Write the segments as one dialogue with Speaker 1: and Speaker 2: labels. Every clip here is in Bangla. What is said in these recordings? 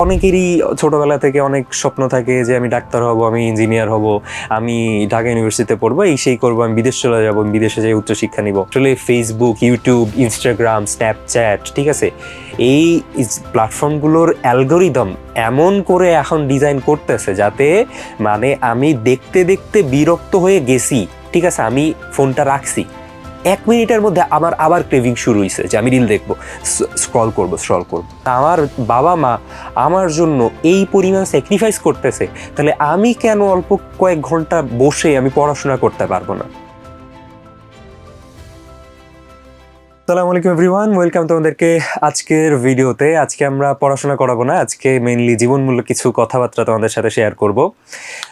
Speaker 1: অনেকেরই ছোটবেলা থেকে অনেক স্বপ্ন থাকে যে আমি ডাক্তার হব, আমি ইঞ্জিনিয়ার হব, আমি ঢাকা ইউনিভার্সিটিতে পড়বো, এই সেই করবো, আমি বিদেশ চলে যাবো, আমি বিদেশে যাই উচ্চশিক্ষা নিব। আসলে ফেসবুক, ইউটিউব, ইনস্টাগ্রাম, স্ন্যাপচ্যাট, ঠিক আছে, এই প্ল্যাটফর্মগুলোর অ্যালগোরিদম এমন করে এখন ডিজাইন করতেছে যাতে মানে আমি দেখতে দেখতে বিরক্ত হয়ে গেছি, ঠিক আছে, আমি ফোনটা রাখছি, 1 মিনিটের মধ্যে আমার আবার ক্রেভিং শুরু হয়েছে যে আমি রিল দেখবো, স্ক্রল করবো। আমার বাবা মা আমার জন্য এই পরিমাণ স্যাক্রিফাইস করতেছে, তাহলে আমি কেন অল্প কয়েক ঘন্টা বসে আমি পড়াশোনা করতে পারবো না? আসসালামু আলাইকুম এভরিওয়ান, ওয়েলকাম তোমাদেরকে আজকের ভিডিওতে। আজকে আমরা পড়াশোনা করাবো না, আজকে মেইনলি জীবনমূলক কিছু কথাবার্তা তোমাদের সাথে শেয়ার করব।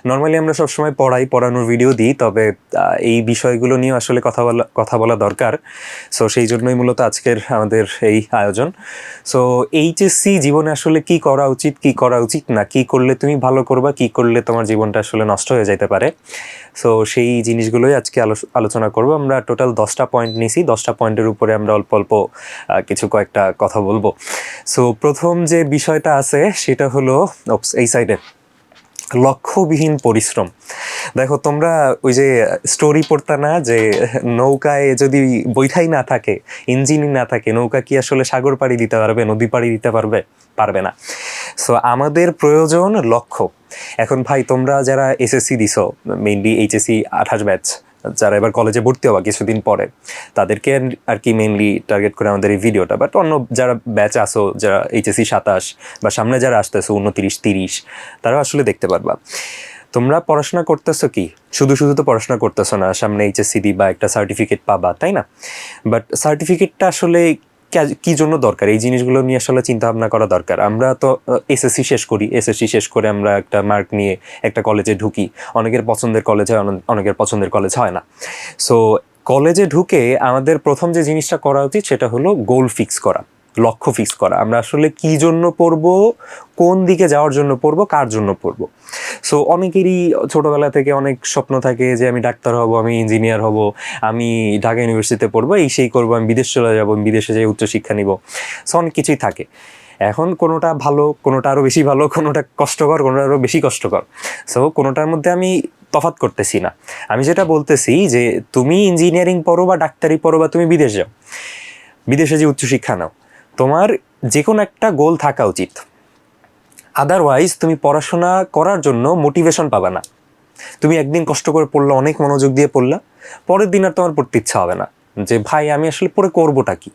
Speaker 1: নর্মালি আমরা সবসময় পড়ানোর ভিডিও দিই, তবে এই বিষয়গুলো নিয়ে আসলে কথা বলা দরকার। সো সেই জন্যই মূলত আজকের আমাদের এই আয়োজন। সো এইচএসসি জীবনে আসলে কি করা উচিত, কি করা উচিত না, কি করলে তুমি ভালো করবা, কি করলে তোমার জীবনটা আসলে নষ্ট হয়ে যেতে পারে। সো সেই জিনিসগুলোই আজকে আলোচনা করব। আমরা টোটাল 10টা পয়েন্ট নিছি, 10টা পয়েন্টের উপরে আমরা অল্প অল্প কয়েকটা কথা বলবো। সো প্রথম যে বিষয়টা আছে সেটা হলো এই সাইডে লক্ষ্যবিহীন পরিশ্রম। দেখো, তোমরা ওই যে স্টোরি পড়তা না যে নৌকায় যদি বৈঠাই না থাকে, ইঞ্জিনই না থাকে, নৌকা কি আসলে সাগর পাড়ি দিতে পারবে, নদী পাড়ি দিতে পারবে না। সো আমাদের প্রয়োজন লক্ষ্য। এখন ভাই, তোমরা যারা এসএসসি দিছো, মেইনলি এইচএসসি 28 ব্যাচ, যারা এবার কলেজে ভর্তি হবা কিছুদিন পরে, তাদেরকে আর কি মেইনলি টার্গেট করে আমাদের এই ভিডিওটা। বাট অন্য যারা ব্যাচ আসো, যারা এইচএসসি 27 বা সামনে যারা আসতেছো 29, 30, তারা আসলে দেখতে পারবা। তোমরা পড়াশোনা করতেছো কি, শুধু শুধু তো পড়াশোনা করতেছো না, সামনে এইচএসসি দিবা, একটা সার্টিফিকেট পাবা, তাই না? বাট সার্টিফিকেটটা আসলে কি জন্য দরকার, এই জিনিসগুলো নিয়ে আসলে চিন্তা ভাবনা করা দরকার। আমরা তো এসএসসি শেষ করে আমরা একটা মার্ক নিয়ে একটা কলেজে ঢুকি। অনেকের পছন্দের কলেজ হয়, অনেকের পছন্দের কলেজ হয় না। সো কলেজে ঢুকে আমাদের প্রথম যে জিনিসটা করা উচিত সেটা হলো গোল ফিক্স করা, লক্ষ্য ফিক্স করা। আমরা আসলে কি জন্য পড়বো, কোন দিকে যাওয়ার জন্য পড়বো, কার জন্য পড়বো। সো অনেকেরই ছোটবেলা থেকে অনেক স্বপ্ন থাকে যে আমি ডাক্তার হব, আমি ইঞ্জিনিয়ার হব, আমি ঢাকা ইউনিভার্সিটিতে পড়বো, এই সেই করবো, আমি বিদেশ চলে যাবো, আমি বিদেশে যাই উচ্চশিক্ষা নিব। সো অনেক কিছুই থাকে। এখন কোনোটা ভালো, কোনোটা আরও বেশি ভালো, কোনোটা কষ্টকর, কোনোটা আরও বেশি কষ্টকর। সো কোনোটার মধ্যে আমি তফাৎ করতেছি না। আমি যেটা বলতেছি যে তুমি ইঞ্জিনিয়ারিং পড়ো বা ডাক্তারি পড়ো বা তুমি বিদেশ যাও, বিদেশে যে উচ্চশিক্ষা নাও, তোমার যে কোনো একটা গোল থাকা উচিত। আদারওয়াইজ তুমি পড়াশোনা করার জন্য মোটিভেশন পাবে না। তুমি একদিন কষ্ট করে পড়লা, অনেক মনোযোগ দিয়ে পড়লা, পরের দিন আর তোমার পড়তে ইচ্ছা হবে না যে ভাই আমি আসলে পড়ে করবোটা কি,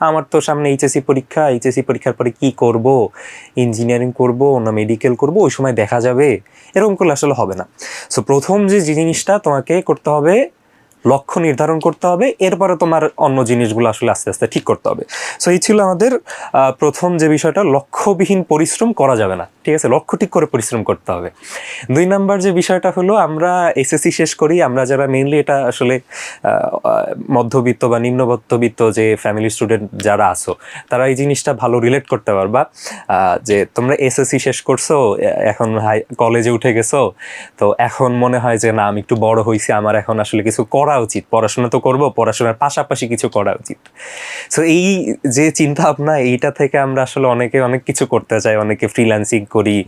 Speaker 1: আমার তো সামনে এইচএসসি পরীক্ষার পরে কি করব, ইঞ্জিনিয়ারিং করব না মেডিকেল করব, ওই সময় দেখা যাবে, এরকম করলে আসলে হবে না। সো প্রথম যে জিনিসটা তোমাকে করতে হবে, লক্ষ্য নির্ধারণ করতে হবে, এরপরে তোমার অন্য জিনিসগুলো আসলে আস্তে আস্তে ঠিক করতে হবে। সো এই ছিল আমাদের প্রথম যে বিষয়টা, লক্ষ্যবিহীন পরিশ্রম করা যাবে না, ঠিক আছে, লক্ষ্য ঠিক করে পরিশ্রম করতে হবে। 2 নাম্বার যে বিষয়টা হলো, আমরা এসএসসি শেষ করি, আমরা যারা মেইনলি এটা আসলে মধ্যবিত্ত বা নিম্নমধ্যবিত্ত যে ফ্যামিলি স্টুডেন্ট যারা আছো, তারা এই জিনিসটা ভালো রিলেট করতে পারবা। যে তোমরা এসএসসি শেষ করছো, এখন কলেজে উঠে গেছো, তো এখন মনে হয় যে না, আমি একটু বড় হয়েছি, আমার এখন আসলে কিছু করা উচিত, পড়াশোনা তো করবো, পড়াশোনার পাশাপাশি কিছু করা উচিত। সো এই যে চিন্তা ভাবনা, এইটা থেকে আমরা আসলে অনেকে অনেক কিছু করতে চাই, অনেকে ফ্রিল্যান্সিং করি,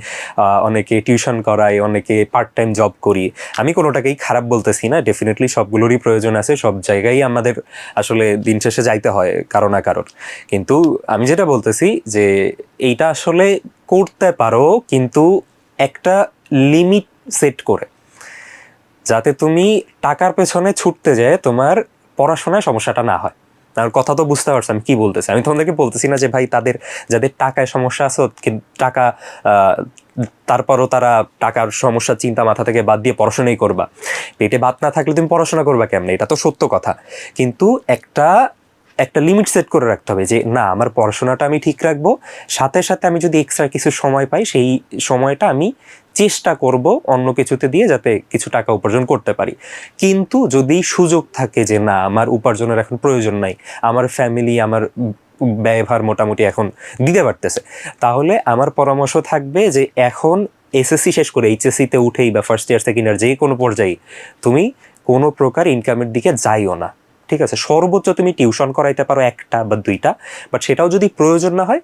Speaker 1: অনেকে টিউশন করাই, অনেকে পার্ট টাইম জব করি। আমি কোনোটাকেই খারাপ বলতেছি না, ডেফিনেটলি সবগুলোরই প্রয়োজন আছে, সব জায়গায় আমাদের আসলে দিন শেষে যাইতে হয় কারো না কারোর। কিন্তু আমি যেটা বলতেছি যে এইটা আসলে করতে পারো, কিন্তু একটা লিমিট সেট করে, যাতে তুমি টাকার পেছনে ছুটতে যায় তোমার পড়াশোনায় সমস্যাটা না হয়। আর কথা তো বুঝতে পারছি আমি কি বলতেছি। আমি তোমাদেরকে বলতেছি না যে ভাই যাদের টাকায় সমস্যা আছে, টাকা তারপরও তারা টাকার সমস্যার চিন্তা মাথা থেকে বাদ দিয়ে পড়াশোনাই করবা। পেটে ভাত না থাকলে তুমি পড়াশোনা করবা কেমনে, এটা তো সত্য কথা। কিন্তু একটা লিমিট সেট করে রাখতে হবে যে না, আমার পড়াশোনাটা আমি ঠিক রাখবো, সাথে সাথে আমি যদি এক্সট্রা কিছু সময় পাই, সেই সময়টা আমি চেষ্টা করব অন্য কিছুতে দিয়ে যাতে কিছু টাকা উপার্জন করতে পারি। কিন্তু যদি সুযোগ থাকে যে না, আমার উপার্জনের এখন প্রয়োজন নাই, আমার ফ্যামিলি আমার ব্যয়ভার মোটামুটি এখন দিতে পারতেছে, তাহলে আমার পরামর্শ থাকবে যে এখন এসএসসি শেষ করে এইচএসসিতে উঠেই বা ফার্স্ট ইয়ার সেকেন্ড ইয়ার যে কোনো পর্যায়ে তুমি কোনো প্রকার ইনকামের দিকে যাইও না, ঠিক আছে। সর্বোচ্চ তুমি টিউশন করাইতে পারো 1টা বা 2টা, বাট সেটাও যদি প্রয়োজন না হয়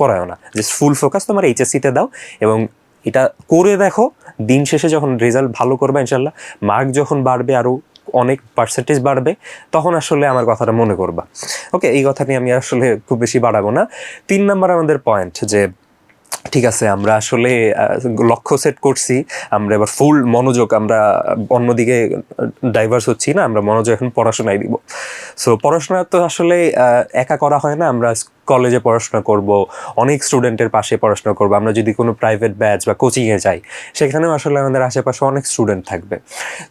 Speaker 1: করায়ও না, জাস্ট ফুল ফোকাস তোমার এইচএসসিতে দাও এবং এটা করে দেখো। দিন শেষে যখন রেজাল্ট ভালো করবে ইনশাল্লাহ, মার্ক যখন বাড়বে আরও অনেক পার্সেন্টেজ বাড়বে, তখন আসলে আমার কথাটা মনে করবা। ওকে, এই কথা নিয়ে আমি আসলে খুব বেশি বাড়াবো না। 3 নাম্বার আমাদের পয়েন্ট যে ঠিক আছে আমরা আসলে লক্ষ্য সেট করছি, আমরা এবার ফুল মনোযোগ, আমরা অন্যদিকে ডাইভার্স হচ্ছি না, আমরা মনোযোগ এখন পড়াশোনায় দিব। সো পড়াশোনা তো আসলে একা করা হয় না, আমরা কলেজে পড়াশোনা করব, অনেক স্টুডেন্টের পাশে পড়াশোনা করব। আমরা যদি কোনো প্রাইভেট ব্যাচ বা কোচিংয়ে যাই, সেখানেও আসলে আমাদের আশেপাশে অনেক স্টুডেন্ট থাকবে।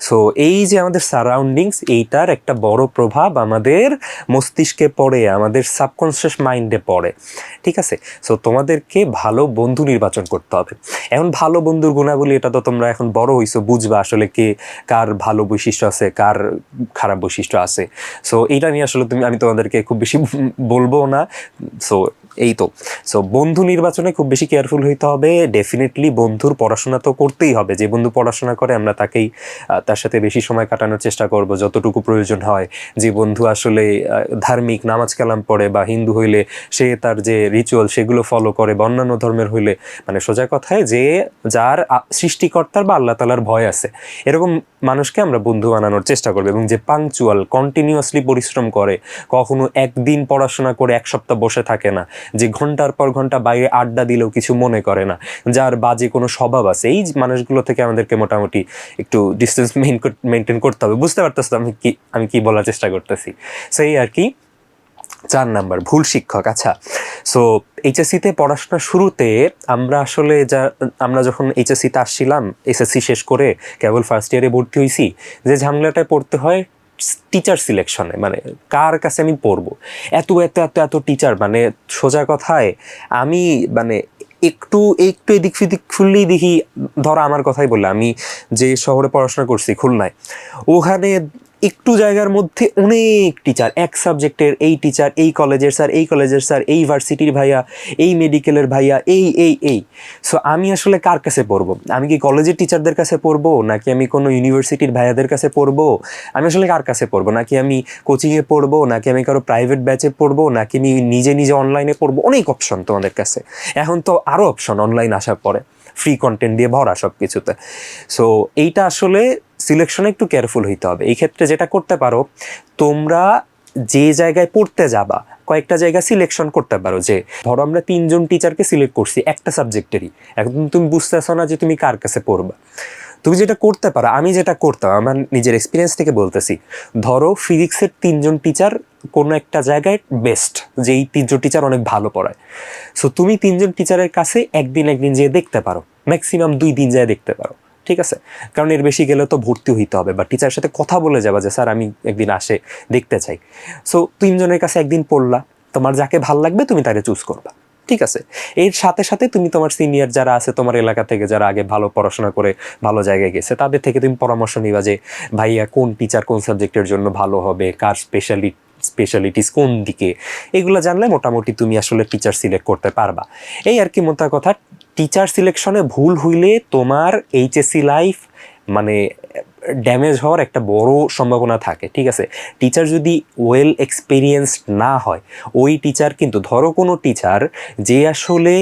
Speaker 1: সো এই যে আমাদের সারাউন্ডিংস, এইটার একটা বড় প্রভাব আমাদের মস্তিষ্কে পড়ে, আমাদের সাবকনসিয়াস মাইন্ডে পড়ে। ঠিক আছে, সো তোমাদেরকে ভালো বন্ধু নির্বাচন করতে হবে। এখন ভালো বন্ধুর গুণাবলী, এটা তো তোমরা এখন বড় হইছো, বুঝবা আসলে কে কার ভালো বৈশিষ্ট্য আছে, কার খারাপ বৈশিষ্ট্য আছে। সো এইটা নিয়ে আসলে আমি তোমাদেরকে খুব বেশি বলবো না। সো এই তো, সো বন্ধু নির্বাচনে খুব বেশি কেয়ারফুল হইতে হবে। ডেফিনেটলি বন্ধুর পড়াশোনা তো করতেই হবে, যে বন্ধু পড়াশোনা করে আমরা তাকেই তার সাথে বেশি সময় কাটানোর চেষ্টা করব যতটুকু প্রয়োজন হয়। যে বন্ধু আসলে ধার্মিক, নামাজ কালাম পড়ে, বা হিন্দু হইলে সে তার যে রিচুয়াল সেগুলো ফলো করে, বা অন্যান্য ধর্মের হইলে, মানে সোজা কথায় যে যার সৃষ্টিকর্তার বা আল্লাহ তাআলার ভয় আছে, এরকম মানুষকে আমরা বন্ধু বানানোর চেষ্টা করবো। এবং যে পাংচুয়াল, কন্টিনিউয়াসলি পরিশ্রম করে, কখনো একদিন পড়াশোনা করে এক সপ্তাহ বসে থাকে না, যে ঘন্টার পর ঘন্টা বাইরে আড্ডা দিলেও কিছু মনে করে না, যার বাজে কোনো স্বভাব আছে, এই মানুষগুলো থেকে আমাদেরকে মোটামুটি একটু ডিস্টেন্স মেনটেন করতে হবে। বুঝতে পারতেছো আমি কি বলার চেষ্টা করতেছি? সেই আর কি। 4 নাম্বার, ভুল শিক্ষক। আচ্ছা, সো এইচএসসিতে পড়াশোনা শুরুতে আমরা যখন এইচএসসিতে আসছিলাম, এসএসসি শেষ করে কেবল ফার্স্ট ইয়ারে ভর্তি হয়েছি, যে ঝামেলাটায় পড়তে হয় টিচার সিলেকশনে, মানে কার কাছে আমি পড়বো। এত এত এত এত টিচার, মানে সোজা কথায় আমি মানে একটু একটু এদিক সেদিক খুললেই দেখি, ধরো আমার কথাই বললে, আমি যে শহরে পড়াশোনা করছি খুলনায়, ওখানে একটু জায়গার মধ্যে অনেক টিচার, এক সাবজেক্টের এই টিচার, এই কলেজের স্যার, এই কলেজের স্যার, এই ভার্সিটির ভাইয়া, এই মেডিকেলের ভাইয়া, এই। সো আমি আসলে কার কাছে পড়বো? আমি কি কলেজের টিচারদের কাছে পড়বো, নাকি আমি কোনো ইউনিভার্সিটির ভাইয়াদের কাছে পড়বো? আমি আসলে কার কাছে পড়বো? নাকি আমি কোচিংয়ে পড়বো, নাকি আমি কারো প্রাইভেট ব্যাচে পড়বো, নাকি আমি নিজে নিজে অনলাইনে পড়বো? অনেক অপশন তোমাদের কাছে। এখন তো আরও অপশন অনলাইন আসার পরে, ফ্রি কন্টেন্ট দিয়ে ভরা সব কিছুতে। সো এইটা আসলে সিলেকশনে একটু কেয়ারফুল হইতে হবে। এই ক্ষেত্রে যেটা করতে পারো, তোমরা যে জায়গায় পড়তে যাবা, কয়েকটা জায়গা সিলেকশন করতে পারো। যে ধরো আমরা 3 জন টিচারকে সিলেক্ট করছি একটা সাবজেক্টেরই, এখন তুমি বুঝতেছো না যে তুমি কার কাছে পড়বা। তুমি যেটা করতে পারো, আমি যেটা করতাম, আমার নিজের এক্সপিরিয়েন্স থেকে বলতেছি, ধরো ফিজিক্সের 3 জন টিচার কোনো একটা জায়গায় বেস্ট, যে এই 3 জন টিচার অনেক ভালো পড়ায়। সো তুমি 3 জন টিচারের কাছে একদিন যেয়ে দেখতে পারো, ম্যাক্সিমাম 2 দিন যেয়ে দেখতে পারো। ঠিক আছে, কারণ এর বেশি গেলে তো ভর্তি হইতে হবে, বা টিচারের সাথে কথা বলে যাবা যে স্যার আমি একদিন আসে দেখতে চাই। সো 3 জনের কাছে একদিন পড়লা, তোমার যাকে ভাল লাগবে তুমি তাকে চুজ করবা। ঠিক আছে, এর সাথে সাথে তুমি তোমার সিনিয়র যারা আছে তোমার এলাকা থেকে, যারা আগে ভালো পড়াশোনা করে ভালো জায়গায় গেছে, তাদের থেকে তুমি পরামর্শ নিবা যে ভাইয়া কোন টিচার কোন সাবজেক্টের জন্য ভালো হবে, কার স্পেশালিটিস কোন দিকে, এগুলো জানলে মোটামুটি তুমি আসলে টিচার সিলেক্ট করতে পারবা। এই আর কি মোটা কথা। টিচার সিলেকশনে ভুল হইলে তোমার এইচএসসি লাইফ মানে ড্যামেজ হওয়ার একটা বড় সম্ভাবনা থাকে। ঠিক আছে, টিচার যদি ওয়েল এক্সপিরিয়েন্সড না হয়, ওই টিচার কিন্তু, ধরো কোনো টিচার যে আসলে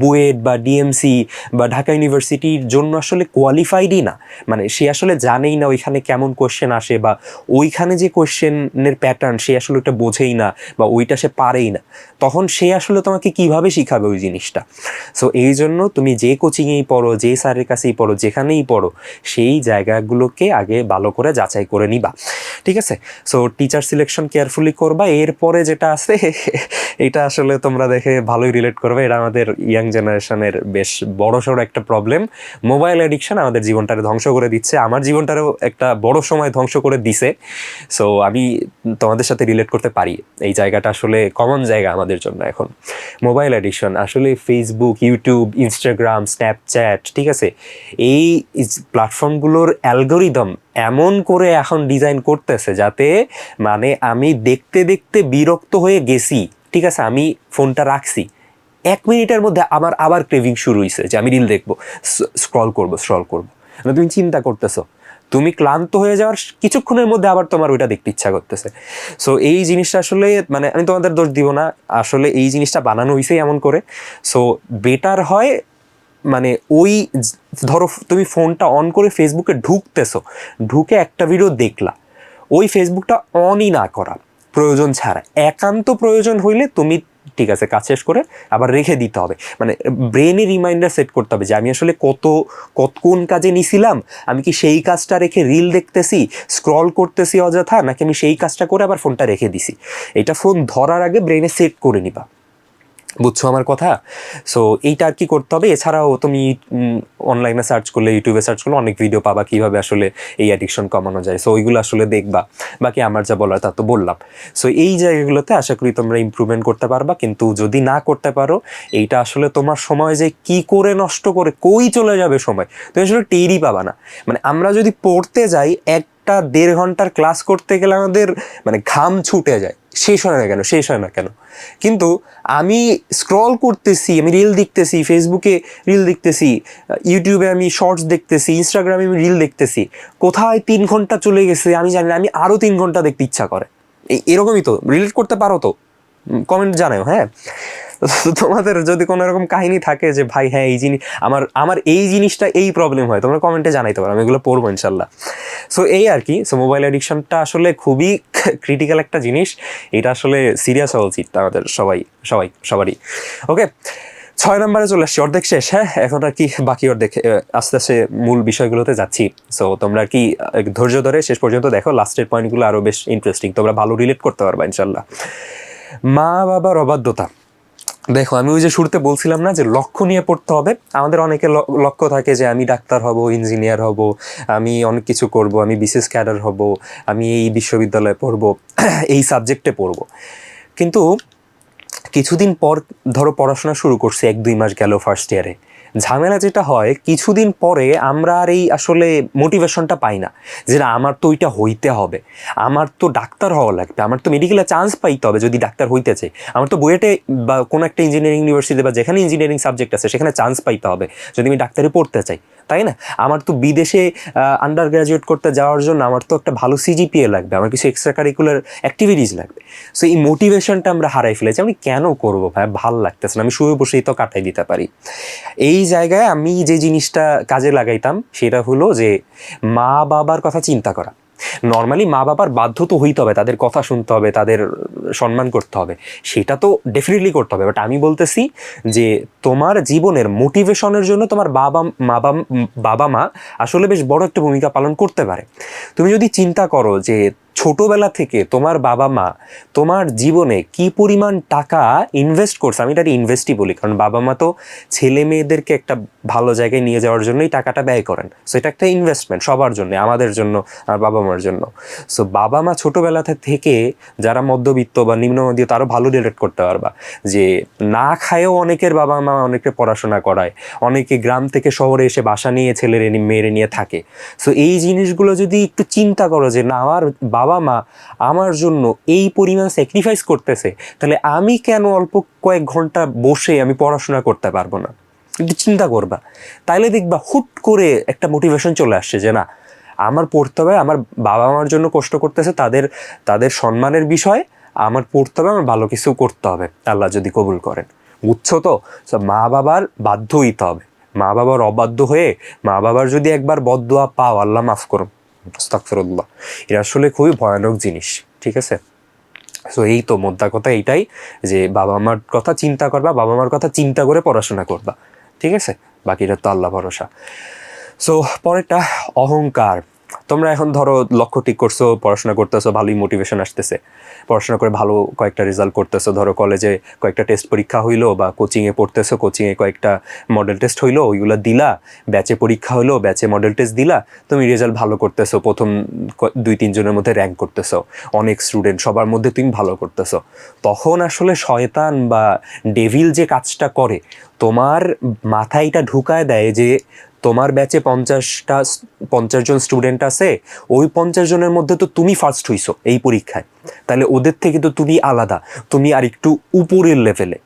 Speaker 1: বুয়েট বা ডিএমসি বা ঢাকা ইউনিভার্সিটির জন্য আসলে কোয়ালিফাইডই না, মানে সে আসলে জানেই না ওইখানে কেমন কোয়েশ্চেন আসে, বা ওইখানে যে কোয়েশ্চেনের প্যাটার্ন সে আসলে ওটা বোঝেই না, বা ওইটা সে পারেই না, তখন সে আসলে তোমাকে কিভাবে শিখাবে ওই জিনিসটা? সো এই জন্য তুমি যে কোচিংয়েই পড়ো, যে স্যারের কাছেই পড়ো, যেখানেই পড়ো, সেই জায়গাগুলোকে আগে ভালো করে যাচাই করে নিবা। ঠিক আছে, সো টিচার সিলেকশন কেয়ারফুলি করবা। এরপরে যেটা আছে এটা আসলে তোমরা দেখে ভালোই রিলেট করবে, এটা আমাদের ইয়াং জেনারেশনের বেশ বড়সড় একটা প্রবলেম। মোবাইল অ্যাডিকশন আমাদের জীবনটারে ধ্বংস করে দিচ্ছে, আমার জীবনটারও একটা বড় সময় ধ্বংস করে দিছে। সো আমি তোমাদের সাথে রিলেট করতে পারি, এই জায়গাটা আসলে কমন জায়গা আমাদের জন্য এখন। মোবাইল অ্যাডিকশন আসলে ফেসবুক, ইউটিউব, ইনস্টাগ্রাম, স্ন্যাপচ্যাট, ঠিক আছে, এই প্ল্যাটফর্মগুলোর অ্যালগোরিদম এমন করে এখন ডিজাইন করতেছে যাতে মানে আমি দেখতে দেখতে বিরক্ত হয়ে গেছি। ঠিক আছে, আমি ফোনটা রাখছি, 1 মিনিটের মধ্যে আমার আবার ক্রেভিং শুরু হয়েছে যে আমি রিল দেখবো, স্ক্রল করবো। তুমি চিন্তা করতেছো তুমি ক্লান্ত হয়ে যাওয়ার কিছুক্ষণের মধ্যে আবার তোমার ওইটা দেখতে ইচ্ছা করতেছে। সো এই জিনিসটা আসলে মানে আমি তোমাদের দোষ দিব না, আসলে এই জিনিসটা বানানো হয়েছেই এমন করে। সো বেটার হয় মানে ওই ধরো তুমি ফোনটা অন করে ফেসবুকে ঢুকতেছো, ঢুকে একটা ভিডিও দেখলা, ওই ফেসবুকটা অনই না করা প্রয়োজন ছাড়া। একান্ত প্রয়োজন হইলে তুমি ঠিক আছে কাজ শেষ করে আবার রেখে দিতে হবে, মানে ব্রেনে রিমাইন্ডার সেট করতে হবে যে আমি আসলে কোন কাজে নিছিলাম, আমি কি সেই কাজটা রেখে রিল দেখতেছি, স্ক্রল করতেছি অযথা, নাকি আমি সেই কাজটা করে আবার ফোনটা রেখে দিছি। এটা ফোন ধরার আগে ব্রেনে সেট করে নিবা, বুঝছো আমার কথা? সো এইটা আর কি করতে হবে। এছাড়াও তুমি অনলাইনে সার্চ করলে, ইউটিউবে সার্চ করলে অনেক ভিডিও পাবা কীভাবে আসলে এই অ্যাডিকশন কমানো যায়। সো ওইগুলো আসলে দেখবা, বাকি আমার যা বলার তা তো বললাম। সো এই জায়গাগুলোতে আশা করি তোমরা ইমপ্রুভমেন্ট করতে পারবা, কিন্তু যদি না করতে পারো এইটা আসলে তোমার সময় যে কি করে নষ্ট করে কই চলে যাবে সময় তুমি আসলে টেরই পাবা না। মানে আমরা যদি পড়তে যাই, 1-1.5 ঘন্টার ক্লাস করতে গেলে আমাদের মানে ঘাম ছুটে যায়, শেষ হয় না কেন। কিন্তু আমি স্ক্রল করতেছি, আমি রিল দেখতেছি, ফেসবুকে রিল দেখতেছি, ইউটিউবে আমি শর্টস দেখতেছি, ইনস্টাগ্রামে আমি রিল দেখতেছি, কোথায় 3 ঘন্টা চলে গেছে আমি জানি না, আমি আরও 3 ঘন্টা দেখতে ইচ্ছা করে। এরকমই তো রিলেট করতে পারো তো, কমেন্ট জানাও। হ্যাঁ, তোমাদের যদি কোনো এরকম কাহিনী থাকে যে ভাই হ্যাঁ এই জিনিস আমার এই জিনিসটা এই প্রবলেম হয়, তোমরা কমেন্টে জানাইতে পারো, আমি এগুলো পড়বো ইনশাল্লাহ। সো এই আর কি। সো মোবাইল অ্যাডিকশনটা আসলে খুবই ক্রিটিক্যাল একটা জিনিস, এটা আসলে সিরিয়াস হওয়া উচিত আমাদের সবারই। ওকে, 6 নম্বরে চলে আসছি, অর্ধেক শেষ। হ্যাঁ, এখন আর কি বাকি অর্ধেক, আস্তে আস্তে মূল বিষয়গুলোতে যাচ্ছি। সো তোমরা আর কি ধৈর্য ধরে শেষ পর্যন্ত দেখো, লাস্টের পয়েন্টগুলো আরও বেশ ইন্টারেস্টিং, তোমরা ভালো রিলেট করতে পারবা ইনশাল্লাহ। মা বাবার অবাধ্যতা। দেখো, আমি ওই যে শুরুতে বলছিলাম না যে লক্ষ্য নিয়ে পড়তে হবে। আমাদের অনেকে লক্ষ্য থাকে যে আমি ডাক্তার হব, ইঞ্জিনিয়ার হব, আমি অনেক কিছু করব, আমি বিসিএস ক্যাডার হব, আমি এই বিশ্ববিদ্যালয়ে পড়ব, এই সাবজেক্টে পড়ব। কিন্তু কিছুদিন পর ধরো পড়াশোনা শুরু করছি, 1-2 মাস গেল ফার্স্ট ইয়ারে, ঝামেলা যেটা হয় কিছুদিন পরে আমরা আর এই আসলে মোটিভেশনটা পাই না যে না আমার তো ওইটা হইতে হবে, আমার তো ডাক্তার হওয়া লাগবে, আমার তো মেডিকেলে চান্স পাইতে হবে যদি ডাক্তার হইতে চাই, আমার তো বুয়েটে বা কোনো একটা ইঞ্জিনিয়ারিং ইউনিভার্সিটি বা যেখানে ইঞ্জিনিয়ারিং সাবজেক্ট আছে সেখানে চান্স পাইতে হবে যদি আমি ডাক্তারি পড়তে চাই, তাই না? আমার তো বিদেশে আন্ডার গ্র্যাজুয়েট করতে যাওয়ার জন্য আমার তো একটা ভালো সিজিপিএ লাগবে, আমার কিছু এক্সট্রা কারিকুলার অ্যাক্টিভিটিস লাগবে। সো এই মোটিভেশনটা আমরা হারাই ফেলেছি। আমি কেন করবো ভাই, ভাল লাগতেছে না, আমি শুয়ে বসেই তো কাটাই দিতে পারি। এই জায়গায় আমি যে জিনিসটা কাজে লাগাইতাম সেটা হলো যে মা বাবার কথা চিন্তা করা। নর্মালি মা বাবার বাধ্য তো হইতে হবে, তাদের কথা শুনতে হবে, তাদের সম্মান করতে হবে, সেটা তো ডেফিনেটলি করতে হবে। বাট আমি বলতেছি যে তোমার জীবনের মোটিভেশনের জন্য তোমার বাবা মা আসলে বেশ বড় একটা ভূমিকা পালন করতে পারে। তুমি যদি চিন্তা করো যে ছোটবেলা থেকে তোমার বাবা মা তোমার জীবনে কি পরিমাণ টাকা ইনভেস্ট করছে, আমি এটা ইনভেস্টই বলি, কারণ বাবা মা তো ছেলে মেয়েদেরকে একটা ভালো জায়গায় নিয়ে যাওয়ার জন্যই টাকাটা ব্যয় করেন। সো এটা একটা ইনভেস্টমেন্ট সবার জন্য, আমাদের জন্য আর বাবা মার জন্য। সো বাবা মা ছোটোবেলা থেকে, যারা মধ্যবিত্ত বা নিম্নমধ্যবিত্ত আরও ভালো রিলেট করতে পারবা, যে না খায়ও অনেকের বাবা মা অনেকে পড়াশোনা করায়, অনেকে গ্রাম থেকে শহরে এসে বাসা নিয়ে ছেলেরে মেয়েরে নিয়ে থাকে। সো এই জিনিসগুলো যদি একটু চিন্তা করো যে না আমার বাবা মা আমার জন্য এই পরিমাণ স্যাক্রিফাইস করতেছে, তাহলে আমি কেন অল্প কয়েক ঘন্টা বসে আমি পড়াশোনা করতে পারবো না? একটু চিন্তা করবা, তাইলে দেখবা হুট করে একটা মোটিভেশন চলে আসছে যে না আমার পড়তে হবে, আমার বাবা মার জন্য কষ্ট করতেছে, তাদের সম্মানের বিষয়, আমার পড়তে হবে, আমার ভালো কিছু করতে হবে, আল্লাহ যদি কবুল করেন। বুঝছো তো? মা বাবার বাধ্য হইতে হবে। মা বাবার অবাধ্য হয়ে মা বাবার যদি একবার বদদোয়া পাও, আল্লাহ মাফ করুন, আস্তাগফিরুল্লাহ, এটা আসলে খুবই ভয়ানক জিনিস। ঠিক আছে? সো এই তো মোদ্দা কথা এইটাই যে বাবা মার কথা চিন্তা করবা, বাবা মার কথা চিন্তা করে পড়াশোনা করবা। ঠিক আছে? বাকিটা তো আল্লাহ ভরসা। সো পরেরটা অহংকার। তোমরা এখন ধরো লক্ষ্য ঠিক করছো, পড়াশোনা করতেছো, ভালোই মোটিভেশন আসতেছে, পড়াশোনা করে ভালো কয়েকটা রেজাল্ট করতেছো, ধরো কলেজে কয়েকটা টেস্ট পরীক্ষা হইলো বা কোচিংয়ে পড়তেছো, কোচিংয়ে কয়েকটা মডেল টেস্ট হইলো, ওইগুলো দিলা, ব্যাচে পরীক্ষা হইলো, ব্যাচে মডেল টেস্ট দিলা, তুমি রেজাল্ট ভালো করতেছো, প্রথম 2-3 জনের মধ্যে র্যাঙ্ক করতেছো, অনেক স্টুডেন্ট সবার মধ্যে তুমি ভালো করতেছো, তখন আসলে শয়তান বা ডেভিল যে কাজটা করে তোমার মাথায় এটা ঢুকায় দেয় যে তোমার ব্যাচে 50 জন স্টুডেন্ট আছে, ওই 50 জনের মধ্যে তো তুমি ফার্স্ট হইছো এই পরীক্ষায়, তাহলে ওদের থেকে তো তুমি আলাদা, তুমি আর একটু উপরের লেভেলে।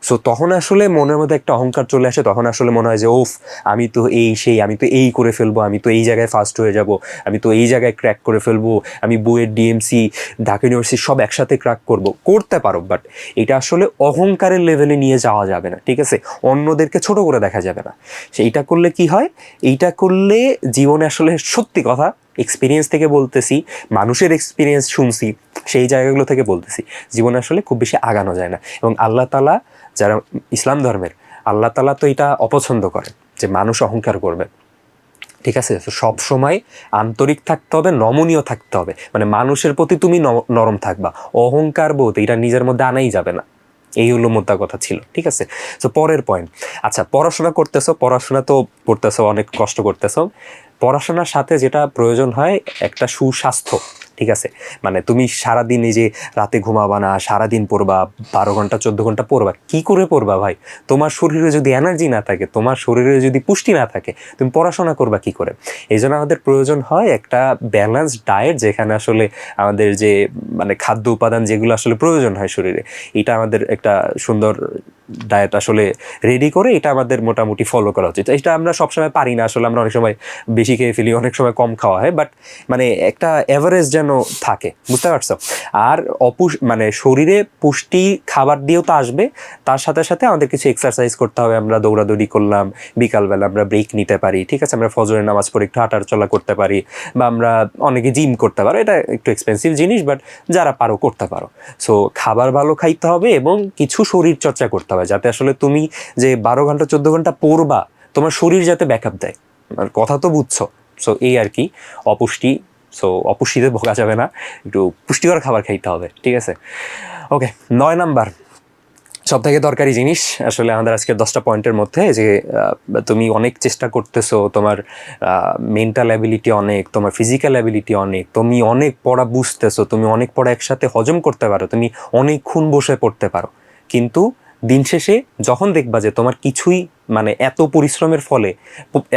Speaker 1: সো তখন আসলে মনের মধ্যে একটা অহংকার চলে আসে, তখন আসলে মনে হয় যে ওফ আমি তো এই সেই, আমি তো এই করে ফেলবো, আমি তো এই জায়গায় ফার্স্ট হয়ে যাব, আমি তো এই জায়গায় ক্র্যাক করে ফেলবো, আমি বুয়েট, ডিএমসি, ঢাকা ইউনিভার্সিটি সব একসাথে ক্র্যাক করব, করতে পারো, বাট এটা আসলে অহংকারের লেভেলে নিয়ে যাওয়া যাবে না, ঠিক আছে? অন্যদেরকে ছোট করে দেখা যাবে না। সেইটা করলে কি হয়, এইটা করলে জীবনে আসলে সত্যি কথা এক্সপিরিয়েন্স থেকে বলতেছি, মানুষের এক্সপিরিয়েন্স শুনছি, সেই জায়গাগুলো থেকে বলতেছি, জীবনে আসলে খুব বেশি আগানো যায় না। এবং আল্লাহ তাআলা, যারা ইসলাম ধর্মের, আল্লাহ তাআলা তো এটা অপছন্দ করে যে মানুষ অহংকার করবে, ঠিক আছে? তো সব সময় আন্তরিক থাকতে হবে, নমনীয় থাকতে হবে, মানে মানুষের প্রতি তুমি নরম থাকবা, অহংকার বোধ এটা নিজের মধ্যে আনাই যাবে না। এই হলো মোদ্দা কথা ছিল, ঠিক আছে? তো পরের পয়েন্ট, আচ্ছা পড়াশোনা করতেছো, পড়াশোনা তো করতেছো, অনেক কষ্ট করতেছো, পড়াশোনার সাথে যেটা প্রয়োজন হয় একটা সুস্বাস্থ্য, ঠিক আছে? মানে তুমি সারাদিন এই যে রাতে ঘুমাবা না, সারাদিন পড়বা, 12 ঘন্টা 14 ঘন্টা পড়বা, কি করে পড়বা ভাই? তোমার শরীরে যদি এনার্জি না থাকে, তোমার শরীরে যদি পুষ্টি না থাকে, তুমি পড়াশোনা করবা কি করে? এই জন্য আমাদের প্রয়োজন হয় একটা ব্যালেন্সড ডায়েট, যেখানে আসলে আমাদের যে মানে খাদ্য উপাদান যেগুলো আসলে প্রয়োজন হয় শরীরে, এটা আমাদের একটা সুন্দর ডায়েট আসলে রেডি করে এটা আমাদের মোটামুটি ফলো করা উচিত। এটা আমরা সবসময় পারি না আসলে, আমরা অনেক সময় বেশি খেয়ে ফেলি, অনেক সময় কম খাওয়া হয়, বাট মানে একটা এভারেজ যেন থাকে, বুঝতে পারছো? আর মানে শরীরে পুষ্টি খাবার দিয়েও তো আসবে, তার সাথে সাথে আমাদের কিছু এক্সারসাইজ করতে হবে। আমরা দৌড়াদৌড়ি করলাম, বিকালবেলা আমরা ব্রেক নিতে পারি, ঠিক আছে? আমরা ফজরের নামাজ পড়ে একটু হাঁটার চলা করতে পারি, বা আমরা অনেকে জিম করতে পারো, এটা একটু এক্সপেন্সিভ জিনিস, বাট যারা পারো করতে পারো। সো খাবার ভালো খাইতে হবে এবং কিছু শরীর চর্চা করতে হবে, যাতে আসলে তুমি যে 12 ঘন্টা 14 ঘন্টা পড়বা, তোমার শরীর যাতে ব্যাকআপ দেয়, কথা তো বুঝছো? সো এই আর কি, অপুষ্টি, সো অপুষ্টিতে ভোগা যাবে না, একটু পুষ্টিকর খাবার খাইতে হবে, ঠিক আছে? ওকে, 9 নাম্বার সব থেকে দরকারি জিনিস আসলে আমাদের আজকে 10টা পয়েন্টের মধ্যে, যে তুমি অনেক চেষ্টা করতেছো, তোমার মেন্টাল অ্যাবিলিটি অনেক, তোমার ফিজিক্যাল অ্যাবিলিটি অনেক, তুমি অনেক পড়া বুঝতেছো, তুমি অনেক পড়া একসাথে হজম করতে পারো, তুমি অনেকক্ষণ বসে পড়তে পারো, কিন্তু দিন শেষে যখন দেখবা যে তোমার কিছুই, মানে এত পরিশ্রমের ফলে,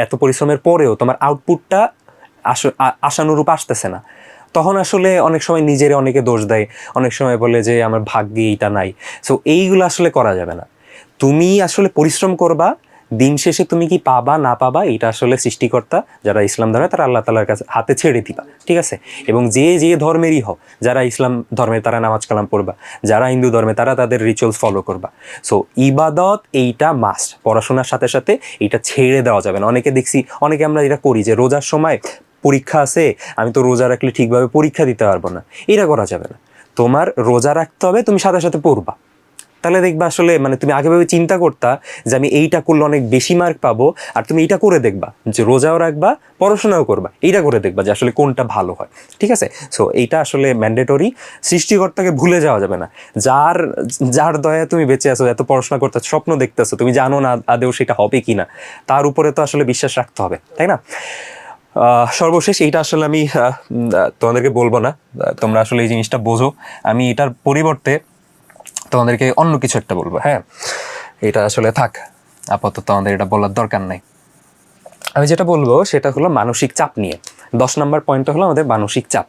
Speaker 1: এত পরিশ্রমের পরেও তোমার আউটপুটটা আশানুরূপ আসতেছে না, তখন আসলে অনেক সময় নিজের অনেকে দোষ দেয়, অনেক সময় বলে যে আমার ভাগ্যে এইটা নাই। সো এইগুলো আসলে করা যাবে না। তুমি আসলে পরিশ্রম করবা, দিন শেষে তুমি কি পাবা না পাবা এটা আসলে সৃষ্টিকর্তা, যারা ইসলাম ধর্মে, তারা আল্লাহ তাআলার কাছে হাতে ছেড়ে দিবা, ঠিক আছে? এবং যে যে ধর্মেরই হোক, যারা ইসলাম ধর্মে তারা নামাজ কালাম পড়বা, যারা হিন্দু ধর্মে তারা তাদের রিচুয়ালস ফলো করবা। সো ইবাদত এইটা মাস্ট, পড়াশোনার সাথে সাথে এইটা ছেড়ে দেওয়া যাবে না। অনেকে দেখছি, অনেকে আমরা এটা করি যে রোজার সময় পরীক্ষা আছে, আমি তো রোজা রাখলে ঠিকভাবে পরীক্ষা দিতে পারবো না, এটা করা যাবে না। তোমার রোজা রাখতে হবে, তুমি সাথে সাথে পড়বা, তাহলে দেখবা আসলে মানে তুমি আগেভাবে চিন্তা করতা যে আমি এইটা করলে অনেক বেশি মার্ক পাবো, আর তুমি এইটা করে দেখবা যে রোজাও রাখবা, পড়াশোনাও করবা, এইটা করে দেখবা যে আসলে কোনটা ভালো হয়, ঠিক আছে? সো এইটা আসলে ম্যান্ডেটরি, সৃষ্টিকর্তাকে ভুলে যাওয়া যাবে না। যার যার দয়া তুমি বেঁচে আছো, এত পড়াশোনা করতেছো, স্বপ্ন দেখতেছো, তুমি জানো না আদেও সেটা হবে কি না, তার উপরে তো আসলে বিশ্বাস রাখতে হবে, তাই না? সর্বশেষ এইটা আসলে আমি তোমাদেরকে বলবো না, তোমরা আসলে এই জিনিসটা বোঝো, আমি এটার পরিবর্তে তোমাদেরকে অন্য কিছু একটা বলবো। হ্যাঁ, এটা আসলে থাক, আপাতত আমাদের এটা বলার দরকার নাই। আমি যেটা বলবো সেটা হলো মানসিক চাপ নিয়ে। 10 নম্বর পয়েন্টটা হলো আমাদের মানসিক চাপ।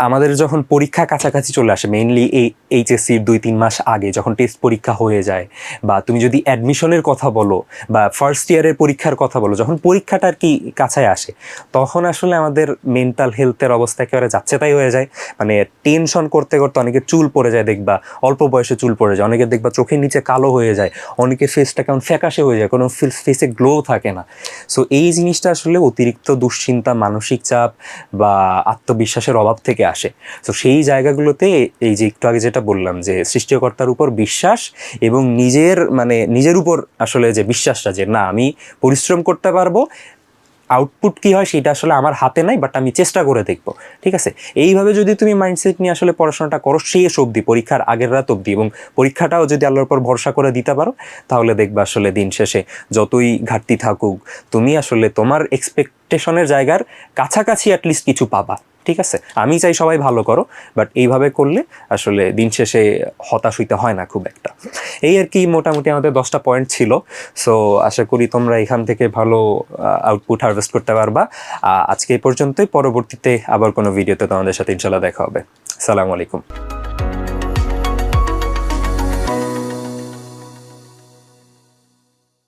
Speaker 1: আমাদের যখন পরীক্ষা কাছাকাছি চলে আসে, মেইনলি এই এইচএসসির 2-3 মাস আগে যখন টেস্ট পরীক্ষা হয়ে যায়, বা তুমি যদি অ্যাডমিশনের কথা বলো বা ফার্স্ট ইয়ারের পরীক্ষার কথা বলো, যখন পরীক্ষাটা আর কি কাছায় আসে, তখন আসলে আমাদের মেন্টাল হেলথের অবস্থা একেবারে যাচ্ছে তাই হয়ে যায়। মানে টেনশন করতে করতে অনেকের চুল পড়ে যায়, দেখবা অল্প বয়সে চুল পড়ে যায়, অনেকের দেখবা চোখের নিচে কালো হয়ে যায়, অনেকের ফেসটা কেমন ফ্যাকাশে হয়ে যায়, কোনো ফেসে গ্লো থাকে না। সো এই জিনিসটা আসলে অতিরিক্ত দুশ্চিন্তা, মানসিক চাপ বা আত্মবিশ্বাসের অভাব থেকে আসে। তো সেই জায়গাগুলোতে এই যে একটু আগে যেটা বললাম, যে সৃষ্টিকর্তার উপর বিশ্বাস এবং নিজের উপর আসলে যে বিশ্বাসটা, যে না আমি পরিশ্রম করতে পারবো, আউটপুট কি হয় সেটা আসলে আমার হাতে নাই, বাট আমি চেষ্টা করে দেখবো, ঠিক আছে? এইভাবে যদি তুমি মাইন্ডসেট নিয়ে আসলে পড়াশোনাটা করো শেষ অবধি, পরীক্ষার আগের রাত অবধি, এবং পরীক্ষাটাও যদি আল্লাহর উপর ভরসা করে দিতে পারো, তাহলে দেখবা আসলে দিন শেষে যতই ঘাটতি থাকুক, তুমি আসলে তোমার এক্সপেকটেশনের জায়গার কাছাকাছি অ্যাটলিস্ট কিছু পাবা, ঠিক আছে? আমি চাই সবাই ভালো করো, বাট এইভাবে করলে আসলে দিন শেষে হতাশ হইতে হয় না খুব একটা। এই আর কি মোটামুটি আমাদের 10টা পয়েন্ট ছিল। সো আশা করি তোমরা এখান থেকে ভালো আউটপুট হারভেস্ট করতে পারবা। আজকে এই পর্যন্তই, পরবর্তীতে আবার কোনো ভিডিওতে তোমাদের সাথে ইনশাল্লাহ দেখা হবে। আসসালামু আলাইকুম।